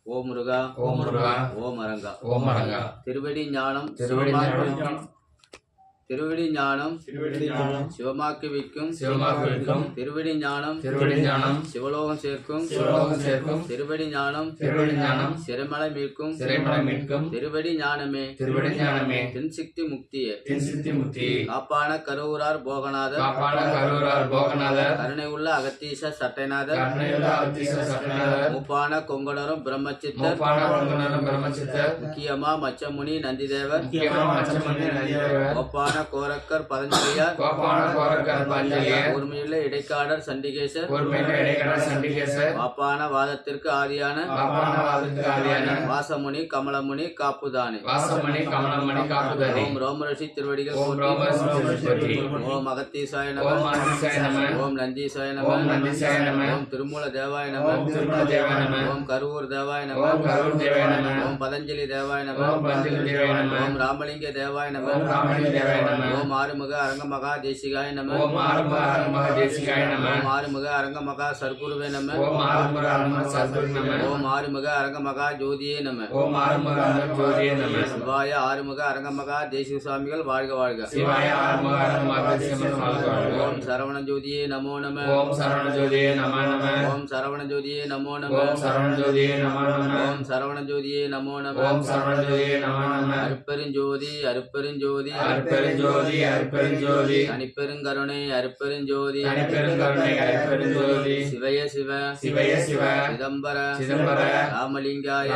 ஓம் முருகா, ஓம் முருகா, ஓம் அரங்கா, ஓம் அரங்கா. திருவடி ஞானம் திருவடி ஞானம் சிவமாக்கி வைக்கும் திருவடி ஞானம் சிவலோகம் சேர்க்கும் திருவடி ஞானம் சிறைமலை மீட்கும் திருவடி ஞானமே தென்சிக்தி முக்தியே காப்பான கரூரார் போகநாதர் கருணை உள்ள அகத்தீச சட்டைநாதர் முப்பான கொங்கணரும் பிரம்மச்சித்தர் முக்கியமா மச்சமுனி நந்திதேவர் ஒப்பான கோரக்கர் பதஞ்சலியார் ஒருமையுள்ள இடைக்காடர் சண்டிகேசர் வாப்பான வாதத்திற்கு ஆதியான வாசமுனி கமலமுனி காப்புதானே ஓம் ரோமரிஷி திருவடிகள் ஓம் அகத்தீசாய நம ஓம் நந்தீசாய நம ஓம் திருமூல தேவாய நம ஓம் கரூர் தேவாய நம ஓம் பதஞ்சலி தேவாய நம ஓம் ராமலிங்க தேவாய நம ஓம் ஆறுமுக அரங்கமகா தேசிகாய நம ஓம் ஆறுமுக அரங்கமகா சர்க்குருவே நம ஓம் ஆறுமுக அரங்கமகா ஜோதியே நம சிவாய ஆறுமுக அரங்கமகா தேசிக சுவாமிகள் வாழ்க வாழ்க ஓம் சரவண ஜோதியே நமோ நம ஓம் சரவண ஜோதியே நமோ நம ஓம் சரவண ஜோதியே நமோ நம அருப்பெருஞ்சோதி அருப்பெருஞ்சோதி தனிப்பெருங்கருணை அருப்பெருஞ்சோதி சிவய சிவ சிதம்பர ராமலிங்காய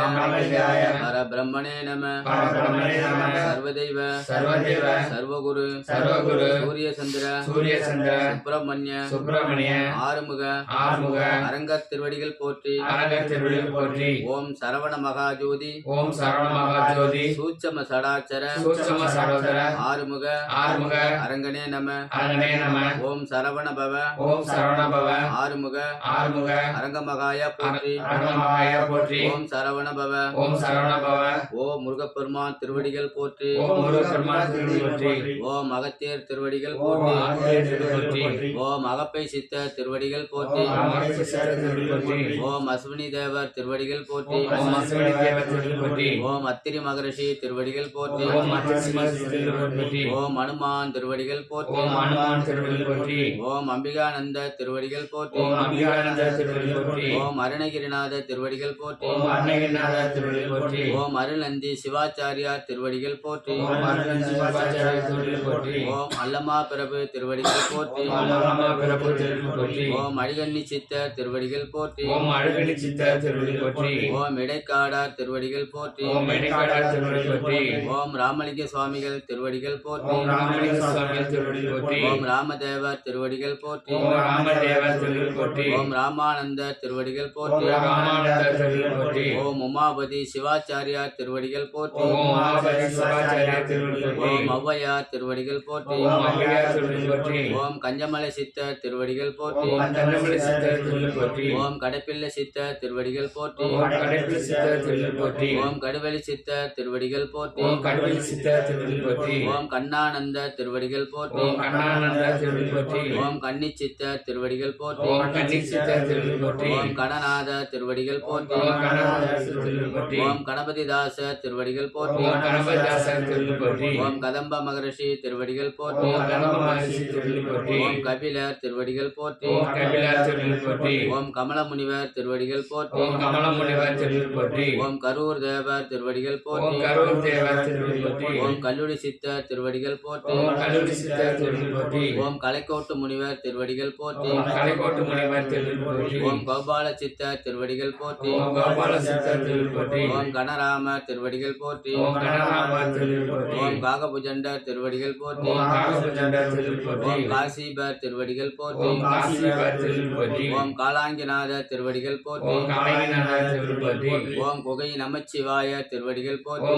பரபிரம்மணே நம சர்வதெய்வ சர்வகுரு சூரிய சந்திர சுப்பிரமணிய ஆறுமுக அரங்கத் திருவடிகள் போற்றி ஓம் சரவண மகாஜோதி சூட்சம சடாச்சர ஆறுமுக அரங்கனே நம ஓம் சரவண பவ ஆறுமுக அரங்கமகாய போற்றி ஓம் சரவண பவ ஓம் முருகப்பெருமான் திருவடிகள் போற்றி ஓம் அகத்தியர் திருவடிகள் போற்றி ஓம் அகப்பை சித்த திருவடிகள் போற்றி ஓம் அஸ்வினி தேவர் திருவடிகள் போற்றி ஓம் அத்திரி மகரிஷி திருவடிகள் போற்றி ஓம் அனுமான் திருவடிகள் போற்றி ஓம் அம்பிகானந்த திருவடிகள் போற்றி ஓம் அருணகிரிநாத திருவடிகள் போற்றி ஓம் அருள்நந்தி சிவாச்சாரியார் திருவடிகள் போற்றி ஓம் அல்லமா பிரபு திருவடிகள் போற்றி ஓம் அழிகண்ணி சித்த திருவடிகள் போற்றி ஓம் இடைக்காடார் திருவடிகள் போற்றி ஓம் ராமலிங்க சுவாமிகள் திருவடிகள் போற்றி ஓம் ராமதேவர் திருவடிகள் போற்றி ஓம் ராமானந்த திருவடிகள் போற்றி ஓம் உமாபதி சிவாச்சாரியார் திருவடிகள் போற்றி ஓம் ஔவையார் திருவடிகள் போற்றி ஓம் கஞ்சமலை சித்த திருவடிகள் போற்றி ஓம் கடைப்பிள்ளை சித்த திருவடிகள் போற்றி ஓம் கடுவெளி சித்த திருவடிகள் போற்றி ஓம் கண்ணானந்த திருவடிகள் போற்றி ஓம் கன்னி சித்த திருவடிகள் போற்றி ஓம் கணநாத திருவடிகள் போற்றி ஓம் கணபதிதாச திருவடிகள் போற்றி ஓம் கதம்ப மகரிஷி திருவடிகள் போற்றி ஓம் கபிலர் திருவடிகள் போற்றி ஓம் கமல முனிவர் திருவடிகள் போற்றி ஓம் கரூர் தேவர் திருவடிகள் போற்றி ஓம் கல்லூரி சித்த திருவடிகள் போற்றி ஓம் கலைக்கோட்டு முனிவர் திருவடிகள் போற்றி ஓம் கோபால சித்த திருவடிகள் போற்றி ஓம் கணராம திருவடிகள் போற்றி ஓம் காகபுஜண்ட திருவடிகள் போற்றி ஓம் காசிபர் திருவடிகள் போற்றி ஓம் காலாங்கிநாத திருவடிகள் போற்றி ஓம் குகை நமச்சிவாய திருவடிகள் போற்றி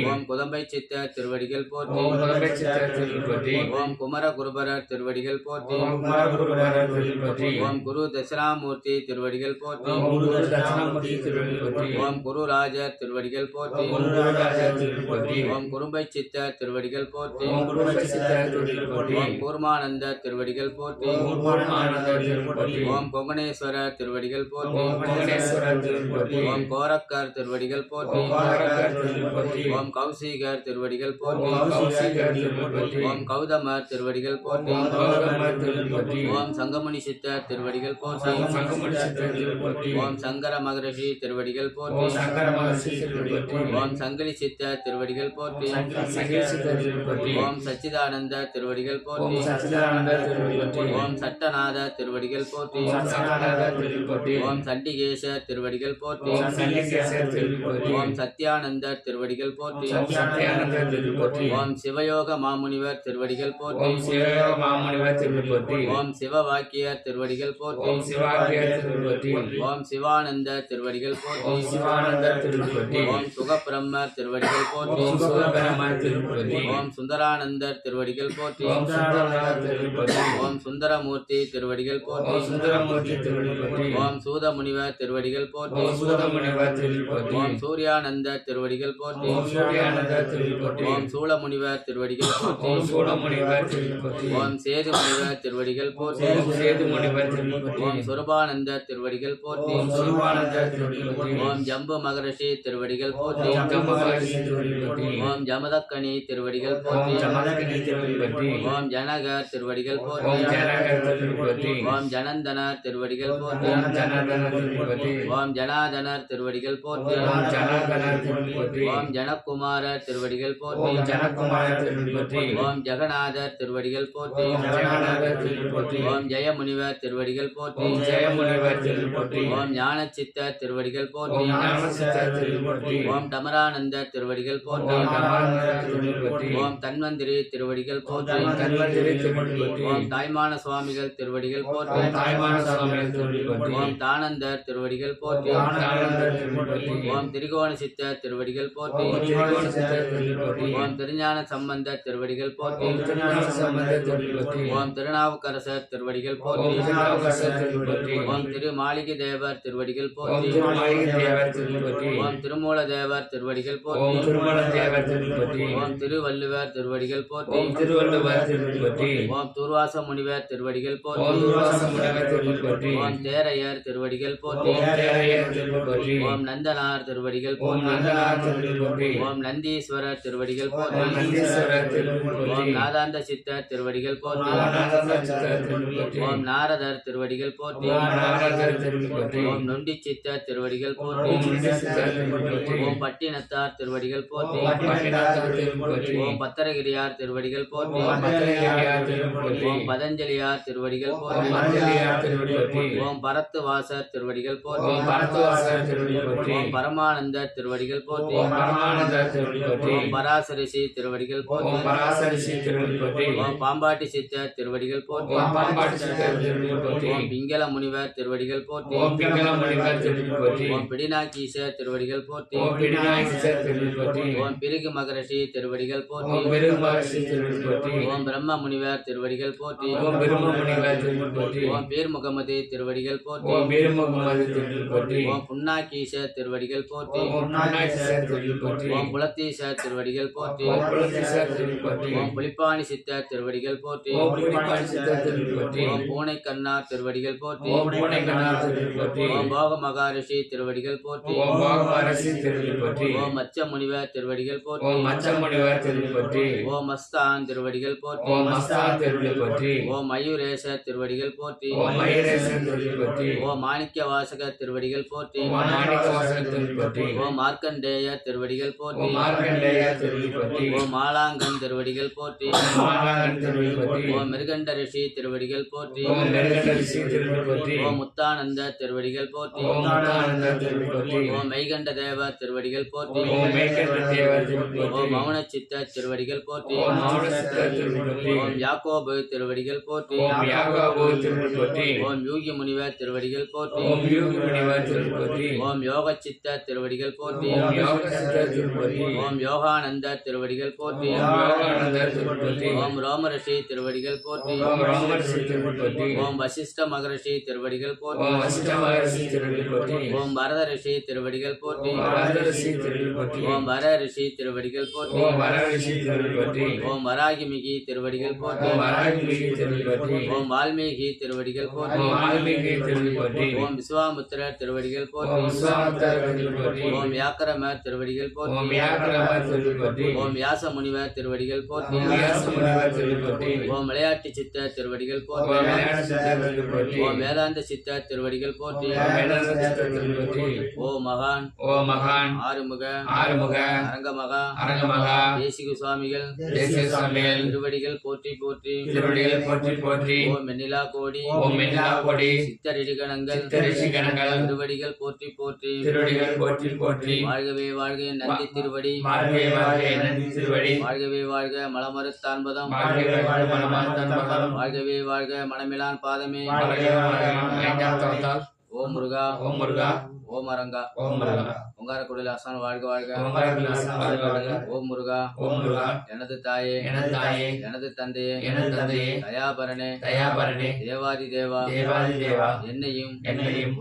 ஓம் குதம்பை சித்த திருவடிகள் போற்றி. ஓம் குழம்பை சித்தர் திருவடிகள் போற்றி. ஓம் குமர குருபரர் திருவடிகள் போற்றி. ஓம் குமார குருபரர் திருவடிகள் போற்றி. ஓம் குரு தட்சிணாமூர்த்தி திருவடிகள் போற்றி. ஓம் குரு தட்சிணாமூர்த்தி திருவடிகள் போற்றி. ஓம் குருராஜர் திருவடிகள் போற்றி. ஓம் குருராஜர் திருவடிகள் போற்றி. ஓம் குறும்பை சித்தர் திருவடிகள் போற்றி. ஓம் குருபை சித்தர் திருவடிகள் போற்றி. ஓம் கூர்மானந்த திருவடிகள் போற்றி. ஓம் குருமானந்தர் திருவடிகள் போற்றி. ஓம் கொங்கணேஸ்வரர் திருவடிகள் போற்றி. ஓம் குணேஸ்வரர் திருவடிகள் போற்றி. ஓம் கோரக்கர் திருவடிகள் போற்றி. ஓம் கோரக்கர் திருவடிகள் போற்றி. ஓம் கௌசிகர் திருவடிகள் போற்றி. ஓம் கௌசிகர் திருவடிகள் போற்றி. ஓம் கௌதமர் திருவடிகள் போற்றி. ஓம் கௌதமர் திருவடிகள் போற்றி. ஓம் சங்கமுனி சித்தர் திருவடிகள் போற்றி. ஓம் சங்கமுனி சித்தர் திருவடிகள் போற்றி. ஓம் சங்கர மகரிஷி திருவடிகள் போற்றி. ஓம் சங்கர மகரிஷி திருவடிகள் போற்றி. ஓம் சங்கிலி சித்தர் திருவடிகள் போற்றி. சங்கிலி சித்தர் திருவடிகள் போற்றி. ஓம் சச்சிதானந்த திருவடிகள் போற்றி. ஓம் சச்சிதானந்தர் திருவடிகள் போற்றி. ஓம் சட்டநாத திருவடிகள் போற்றி. ஓம் சட்டநாதர் திருவடிகள் போற்றி. ஓம் சண்டிகேசர் திருவடிகள் போற்றி. ஓம் சண்டிகேசர் திருவடிகள் போற்றி. ஓம் சத்யானந்தர் திருவடிகள் போற்றி. ஓம் சத்யானந்தர் திருவடிகள் போற்றி. ஓம் சிவயோக மாமுனிவர் திருவடிகள் போற்றி. ஓம் சிவயோக மாமுனிவர் திருவடிகள் போற்றி. ஓம் சிவவாக்கியர் திருவடிகள் போற்றி. ஓம் சிவாக்கியர் திருவடிகள் போற்றி. ஓம் சிவானந்த திருவடிகள் போற்றி. ஓம் சிவானந்தர் திருவடிகள் போற்றி. ஓம் சுகபிரம்மர் திருவடிகள் போற்றி. ஓம் சுகபிரமர் திருவடிகள் போற்றி. ஓம் சுந்தரானந்தர் திருவடிகள் போற்றி. ஓம் சுந்தரானந்தர் திருவடிகள் போற்றி. ஓம் சுந்தரமூர்த்தி திருவடிகள் போற்றி. ஓம் சுந்தரமூர்த்தி திருவடிகள் போற்றி. ஓம் சூதமுனிவர் திருவடிகள் போற்றி. ஓம் சூதமுனிவர் திருவடிகள் போற்றி. ஓம் சூர்யானந்த திருவடிகள் போற்றி. ஓம் சூர்யானந்தர் திருவடிகள் போற்றி. ஓம் சூளமுனிவர் திருவடிகள் போற்றி. ஓம் சூடமுனிவர் திருவடிகள் போற்றி. ஓம் சேதுமுனிவர் திருவடிகள் போற்றி. ஓம் சேதுமுனிவர் திருவடிகள் போற்றி. ஓம் சுரபானந்த திருவடிகள் போற்றி. ஓம் சுரபானந்தர் திருவடிகள் போற்றி. ஓம் ஜம்பு மகரிஷி திருவடிகள் போற்றி. ஓம் ஜம்பமகரிஷி திருவடிகள் போற்றி. ஓம் ஜமதக்கனி திருவடிகள் ஓம் போற்றி. ஜமதகினி திருவடிகள் போற்றி. ஓம் ஜனகர் திருவடிகள் போற்றி. ஓம் ஜனகர் திருவடிகள் போற்றி. ஓம் ஜனந்தனர் திருவடிகள் போற்றி. ஓம் ஜனார்தனர் திருவடிகள் போற்றி. ஓம் ஜனாதனர் திருவடிகள் போற்றி. ஓம் ஜனார்தனர் திருவடிகள் போற்றி. ஓம் ஜனகுமாரர் திருவடிகள் போற்றி. ஓம் ஜனகுமாரர் திருவடிகள் போற்றி. ஓம் ஜெகநாதர் திருவடிகள் போற்றி. ஓம் ஜெகநாதர் திருவடிகள் போற்றி. ஓம் ஜெயமுனிவர் திருவடிகள் போற்றி. ஓம் ஜெயமுனிவர் திருவடிகள் போற்றி. ஓம் ஞானசித்தர் திருவடிகள் போற்றி. ஓம் ஞானசித்தர் திருவடிகள் போற்றி. ஓம் டமரானந்தர் திருவடிகள் போற்றி. ஓம் தமானந்தர் திருவடிகள் போற்றி. ஓம் தன்வந்திரி திருவடிகள் போற்றி. ஓம் தன்வந்திரி திருவடிகள் போற்றி. ஓம் தாய்மான சுவாமிகள் திருவடிகள் போற்றி. ஓம் தாய்மான சுவாமிகள் திருவடிகள் போற்றி. ஓம் தானந்தர் திருவடிகள் போற்றி. ஓம் தானந்தர் திருவடிகள் போற்றி. ஓம் திரிகோண சித்தர் திருவடிகள் போற்றி. ஓம் திரிகோண சித்தர் திருவடிகள் போற்றி. ஓம் திருஞான சம்பந்தர் திருவடிகள் போற்றி. ஓம் திருஞான சம்பந்தர் திருவடிகள் போற்றி. ஓம் திருநாவுக்கரசர் திருவடிகள் போற்றி. ஓம் திருநாவுக்கரசர் திருவடிகள் போற்றி. ஓம் திரு மாளிகை தேவர் திருவடிகள் ஓம் போற்றி. திருமாளிகை தேவர் திருவடிகள் போற்றி. ஓம் திருமூல தேவர் திருவடிகள் ஓம் போற்றி. திருமல தேவர் திருவடிகள் போற்றி. ஓம் திருவள்ளுவர் திருவடிகள் போற்றி. ஓம் திருவள்ளுவர் திருவடிகள் போற்றி. ஓம் துர்வாச முனிவர் திருவடிகள் போற்றி. ஓம் துர்வாச முனிவர் திருவடிகள் போற்றி. ஓம் தேரையர் திருவடிகள் போற்றி. ஓம் தேரையர் திருவடிகள் போற்றி. ஓம் நந்தனார் திருவடிகள் ஓம் போற்றி. நந்தனார் திருவடிகள் போற்றி. ஓம் நந்தீஸ்வரர் திருவடிகள் போற்றி. ஓம் நந்தீஸ்வரர் திருவடிகள் போற்றி. ஓம் நாதாந்த சித்தர் திருவடிகள் போற்றி. ஓம் நாதாந்த சித்தர் திருவடிகள் போற்றி. ஓம் நாரதர் திருவடிகள் போற்றி. ஓம் நாரதர் திருவடிகள் போற்றி. ஓம் நொண்டி சித்தர் திருவடிகள் போற்றி. ஓம் நொண்டி சித்தர் திருவடிகள் போற்றி. ஓம் பட்டினத்தார் திருவடிகள் போற்றி. ஓம் பட்டினத்தார் திருவடிகள் போற்றி. ஓம் பத்தரகிரியார் திருவடிகள் போற்றி. ஓம் பத்திரிகையார் திருவடிகள் போற்றி. ஓம் பதஞ்சலியார் திருவடிகள் ஓம் போற்றி. பத்திரிகையார் திருவடிகள் போற்றி. ஓம் பரத்துவாசர் திருவடிகள் போற்றி. ஓம் பரத்துவாசர் திருவடிகள் போற்றி. ஓம் பரமானந்தர் திருவடிகள் போற்றி. ஓம் பரமானந்தர் திருவடிகள் போற்றி. ஓம் பராசரிசி திருவடிகள் போற்றி. ஓம் பராசரிசி திருவடிகள் போற்றி. ஓம் பாம்பாட்டி சித்தர் திருவடிகள் போற்றி. ஓம் பாம்பாட்டி சித்தர் திருவடிகள் போற்றி. ஓம் பிங்கள முனிவர் திருவடிகள் போற்றி. ஓம் பிங்கள முனிவர் திருவடிகள் போற்றி. ஓம் பிடினாக்கீசர் திருவடிகள் போற்றி. ஓம் பிடிநாயகர் திருவடிகள் போற்றி. ஓம் பிருகு மகரிஷி திருவடிகள் போற்றி. ஓம் பெருமகரிஷி திருவடிகள் போற்றி. ஓம் பிரம்ம முனிவர் திருவடிகள் போற்றி. ஓம் பெரும முனிவர் திருவடிகள் போற்றி. ஓம் பீர் முகமது திருவடிகள் போற்றி. ஓம் பெருமுகமது திருவடிகள் போற்றி. ஓம் புன்னாக்கீசர் திருவடிகள் போற்றி. ஓம் நாயகர் திருவடிகள் போற்றி. ஓம் புலத்தீசர் திருவடிகள் போற்றி. ஓம் புலத்தீசர் திருவடிகள் போற்றி. ஓம் புலிப்பாணி சித்தர் திருவடிகள் போற்றி. ஓம் புலிப்பாணி சித்தர் திருவடிகள் போற்றி. ஓம் பூனை கண்ணார் திருவடிகள் போற்றி. ஓம் பூனைக்கண்ணார் திருவடிகள் போற்றி. ஓம் போக மகாரிஷி திருவடிகள் போற்றி. ஓம் பாகமரசி திருவடிகள் போற்றி. ஓம் மச்ச முனிவர் திருவடிகள் போற்றி. ஓம் மச்ச முனிவர் திருவடிகள் போற்றி. ஓம் மஸ்தான் திருவடிகள் போற்றி. ஓம் மஸ்தான் திருவடிகள் போற்றி. ஓம் மயூரேசர் திருவடிகள் போற்றி. ஓம் மயூரேசன் திருவடிகள் போற்றி. ஓம் மாணிக்க வாசகர் திருவடிகள் போற்றி. ஓம் மாணிக்கவாசகர் திருவடிகள் போற்றி. ஓம் மார்க்கண்டேயர் திருவடிகள் போற்றி. ஓம் மார்க்கண்டேயர் திருவடிகள் போற்றி. ஓம் மாலாங்கன் திருவடிகள் போற்றி. ஓம் மாலாங்கன் திருவடிகள் போற்றி. ஓம் மிருகண்ட ரிஷி திருவடிகள் போற்றி. ஓம் மெருகண்டரிசி திருவடிகள் போற்றி. ஓம் முத்தானந்த திருவடிகள் போற்றி. ஓம் முத்தானந்த திருவடிகள் போற்றி. ஓம் மெய்கண்ட தேவர் திருவடிகள் போற்றி. ஓம் மேய்கண்ட தேவர் திருவடிகள் போற்றி. ஓம் மௌன சித்தர் திருவடிகள் போற்றி. ஓம் மௌன சித்தர் திருவடிகள் போற்றி. ஓம் யாக்கோபு திருவடிகள் போற்றி. ஓம் யாக்கோபு திருவடிகள் போற்றி. ஓம் யூகி முனிவர் திருவடிகள் போற்றி. ஓம் யூகி முனிவர் திருவடிகள் போற்றி. ஓம் யோக சித்தர் திருவடிகள் போற்றி. ஓம் யோக சித்தர் திருவடிகள் போற்றி. ஓம் யோகானந்த யோகானந்த திருவடிகள் போற்றி. ஓம் யோகானந்த திருவடிகள் போற்றி. ஓம் ரோமரிஷி திருவடிகள் போற்றி. ஓம் ரோமரிஷி திருவடிகள் போற்றி. ஓம் வசிஷ்ட மகரிஷி திருவடிகள் போற்றி. ஓம் வசிஷ்ட மகரிஷி திருவடிகள் போற்றி. ஓம் பரத ரிஷி திருவடிகள் போற்றி. ஓம் பரத ரிஷி திருவடிகள் போற்றி. ஓம் வர ரிஷி திருவடிகள் போற்றி. ஓம் வர ரிஷி திருவடிகள் போற்றி. ஓம் வராகிமிகி திருவடிகள் போற்றி. ஓம் வராகிமிகி திருவடிகள் போற்றி. ஓம் வால்மீகி திருவடிகள் போற்றி. ஓம் வால்மீகி திருவடிகள் போற்றி. ஓம் விஸ்வாமுத்திரர் திருவடிகள் போற்றி. ஓம் விஸ்வாமித்திர திருவடிகள் போற்றி. ஓம் வியாக்கரமர் திருவடிகள் போற்றி. ஓம் வியாக்கரமர் திருவடிகள் போற்றி. ஓம் வியாச முனிவர் திருவடிகள் போற்றி. ஓம் வியாச முனிவர் திருவடிகள் போற்றி. ஓம் விளையாட்டு சித்த திருவடிகள் போற்றி. ஓம் விளையாட்டு சித்த திருவடிகள் போற்றி. ஓம் வேதாந்த சித்த திருவடிகள் போற்றி. ஓம் வேதாந்த சித்த திருவடிகள் போற்றி. ஓம் மகான் ஓம் மகான் ஆறுமுக ஆறுமுக அரங்கமகா அரங்கமகா தேசிக சுவாமிகள் தேசிக சுவாமிகள் திருவடிகள் போற்றி போற்றி. திருவடிகள் போற்றி போற்றி. ஓம் மென்னிலா கோடி ஓம் மென்னிலா கோடி சித்தரிடிகணங்கள் சித்தரிஷி கணங்கள் திருவடிகள் போற்றி போற்றி. திருவடிகள் போற்றி போற்றி. வாழ்கவே வாழ்க நந்தி திருவடி. வாழ்கவே வாழ்க நந்தி திருவடி. வாழ்கவே வாழ்க மலமறுத்தான்பதம். வாழ்கவே வாழ்க மனமார்த்தன்பதம். வாழ்கவே வாழ்க மணமிலான் பாதமே. வாழ்கவே வாழ்க ஐந்தாம் தவத்தால். ஓம் முருகா ஓம் முருகா ஓம் அரங்கா ஓம் முருகா ஓங்காரக்குடில் ஆசான் வாழ்க வாழ்க. ஓங்காரக்குடிலாசன் வாழ்க வாழ்க. ஓம் முருகா ஓம் முருகா எனது தாயே எனது தாயே எனது தந்தையே எனது தந்தையே தயாபரனே தயாபரனே தேவாதி தேவா தேவாதி தேவா என்னையும்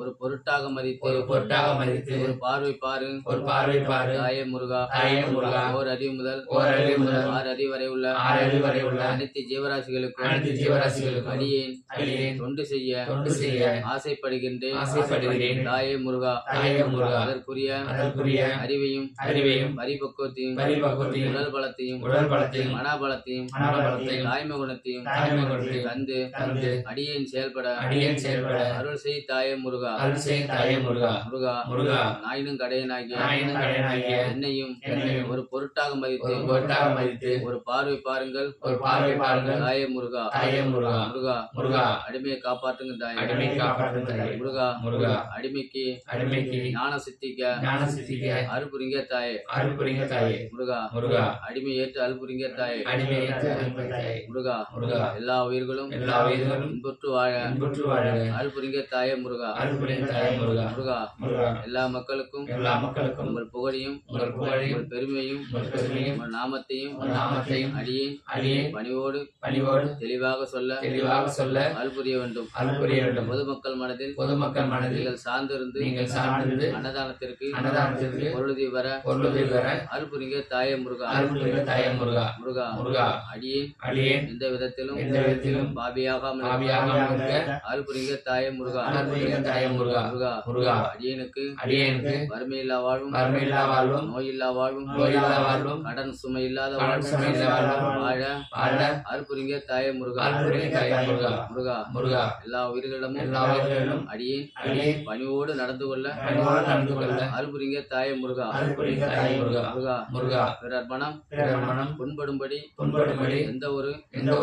ஒரு பொருட்டாக மதித்து ஒரு பொருட்டாக மதித்து ஒரு பார்வை பாரு ஒரு பார்வை பாரு. தாயே முருகா தாயே முருகா ஓர் அடி முதல் ஓர் அடி முதல் 6 அடி வரை உள்ள 6 அடி வரை உள்ள அனைத்து ஜீவராசிகளுக்கும் அனைத்து ஜீவராசிகளுக்கும் அடியேன் தொண்டு செய்ய ஆசைப்படுகின்றேன். தாயே முருகா தாயே முருகா அதற்குரிய அறிவையும் பரிபக்குவத்தையும் உடல் பலத்தையும் மனபலத்தையும் தாய்மை குணத்தையும் தந்து அடியேன் செயல்பட அருள் செய் தாயே முருகா. முருகா நாயினும் கடையனாகிய என்னையும் ஒரு பொருட்டாக மதித்து ஒரு பார்வை பாருங்கள். தாயே முருகா முருகா அடிமையை காப்பாற்றுங்க தாயே. முருகா அடிமைக்கு ஞான சித்திக்க அருள்புரிங்க தாயே. முருகா அடிமை ஏற்று அருள்புரிங்க தாயே. முருகா எல்லா உயிர்களும் இன்புற்று வாழ அருள்புரிங்க தாயே முருகா. முருகா எல்லா மக்களுக்கும் உங்கள் புகழையும் உங்கள் பெருமையும் உங்கள் நாமத்தையும் அடியேன் பணிவோடு தெளிவாக சொல்ல அருள்புரிய வேண்டும். பொதுமக்கள் மனதில் நீங்கள் சார்ந்திருந்து அன்னதானத்திற்கு பொருளுதவி வர அருள்புரிங்க தாயே முருகா. முருகா அடியேன் எந்த விதத்திலும் பாபியாகாமல் அருள்புரிங்க தாயே முருகா. முருகா அடியேனுக்கு வறுமையில்லா வாழ்வும் நோயில்லா வாழ்வும் கடன் சுமை இல்லாத வாழ அருள்புரிங்க தாயே முருகா. முருகா எல்லா உயிர்களிடமும் அடியேன் பணிவோடு நடந்து கொள்ள அருள்புரிங்க தாயே முருகா. பிறர் மனம் புண்படும்படி எந்த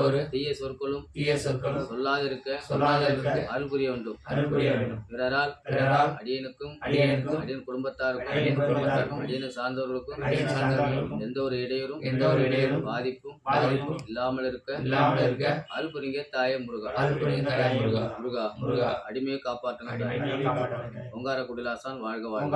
ஒரு தீய சொற்களும் சொல்லாதிருக்க அருள்புரிய வேண்டும். பிறரால் அடியனுக்கும் அடியன் குடும்பத்தாருக்கும் அடியனை சார்ந்தவர்களுக்கும் எந்த ஒரு இடையூறும் பாதிப்பும் இல்லாமல் இருக்க அருள்புரிங்க தாயே முருகா. முருகா அடிமையை காப்பாற்றுங்க. ஓங்காரக்குடிலாசான் வாழ்க வாழ்க.